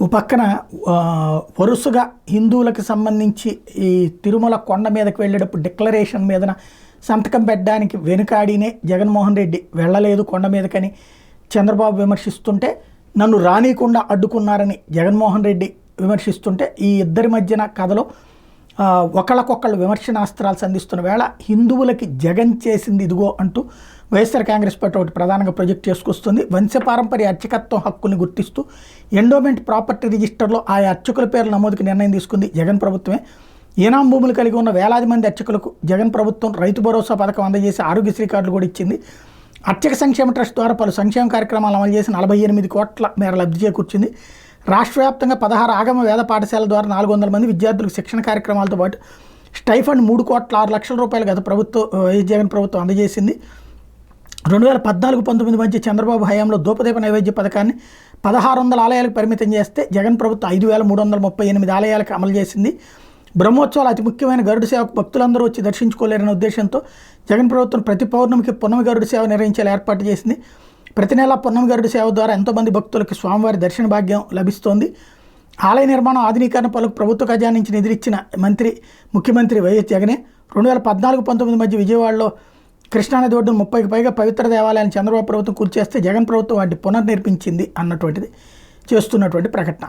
ఓ పక్కన వరుసగా హిందువులకు సంబంధించి ఈ తిరుమల కొండ మీదకి వెళ్ళేటప్పుడు డిక్లరేషన్ మీదన సంతకం పెట్టడానికి వెనుకాడినే జగన్మోహన్ రెడ్డి వెళ్ళలేదు కొండ మీదకని చంద్రబాబు విమర్శిస్తుంటే, నన్ను రానీయకుండా అడ్డుకున్నారని జగన్మోహన్ రెడ్డి విమర్శిస్తుంటే, ఈ ఇద్దరి మధ్యన కథలో ఒకళ్ళకొకళ్ళు విమర్శనాస్త్రాలు సంధిస్తున్న వేళ హిందువులకి జగన్ చేసింది ఇదిగో అంటూ వైఎస్ఆర్ కాంగ్రెస్ పార్టీ ఒకటి ప్రధానంగా ప్రొజెక్ట్ చేసుకొస్తుంది. వంశపారంపర్య అర్చకత్వం హక్కుని గుర్తిస్తూ ఎండోమెంట్ ప్రాపర్టీ రిజిస్టర్లో ఆయా అర్చకుల పేర్ల నమోదుకి నిర్ణయం తీసుకుంది జగన్ ప్రభుత్వమే. ఈనాం భూములు కలిగి ఉన్న వేలాది మంది అర్చకులకు జగన్ ప్రభుత్వం రైతు భరోసా పథకం అందజేసి ఆరోగ్యశ్రీ కార్డులు కూడా ఇచ్చింది. అర్చక సంక్షేమ ట్రస్ట్ ద్వారా పలు సంక్షేమ కార్యక్రమాలు అమలు చేసి 48 కోట్ల మేర లబ్ధి చేకూర్చింది. రాష్ట్ర వ్యాప్తంగా 16 ఆగమ వేద పాఠశాలల ద్వారా 400 మంది విద్యార్థులకు శిక్షణ కార్యక్రమాలతో పాటు స్టైఫండ్ 3,06,00,000 రూపాయలు గత ప్రభుత్వం జగన్ ప్రభుత్వం అందజేసింది. 2014-19 మధ్య చంద్రబాబు హయాంలో ధూపదీప నైవేద్య పథకాన్ని 1600 ఆలయాలకు పరిమితం చేస్తే జగన్ ప్రభుత్వం 5,338 ఆలయాలకు అమలు చేసింది. బ్రహ్మోత్సవాలు అతి ముఖ్యమైన గరుడు సేవకు భక్తులందరూ వచ్చి దర్శించుకోలేరనే ఉద్దేశంతో జగన్ ప్రభుత్వం ప్రతి పౌర్ణమికి పున్నమి గరుడు సేవ నిర్వహించేలా ఏర్పాటు చేసింది. ప్రతి నెల పున్నమి గరుడు సేవ ద్వారా ఎంతోమంది భక్తులకు స్వామివారి దర్శన భాగ్యం లభిస్తోంది. ఆలయ నిర్మాణం ఆధునీకరణ పలుకు ప్రభుత్వ ఖజానా నుంచి నిధులిచ్చిన ముఖ్యమంత్రి వైఎస్ జగనే 2014-19 మధ్య విజయవాడలో కృష్ణానది ఒడ్డున 30కి పైగా పవిత్ర దేవాలయాన్ని చంద్రబాబు ప్రభుత్వం కూల్చేస్తే జగన్ ప్రభుత్వం వాటిని పునర్నిర్మించింది అన్నటువంటిది చేస్తున్నటువంటి ప్రకటన.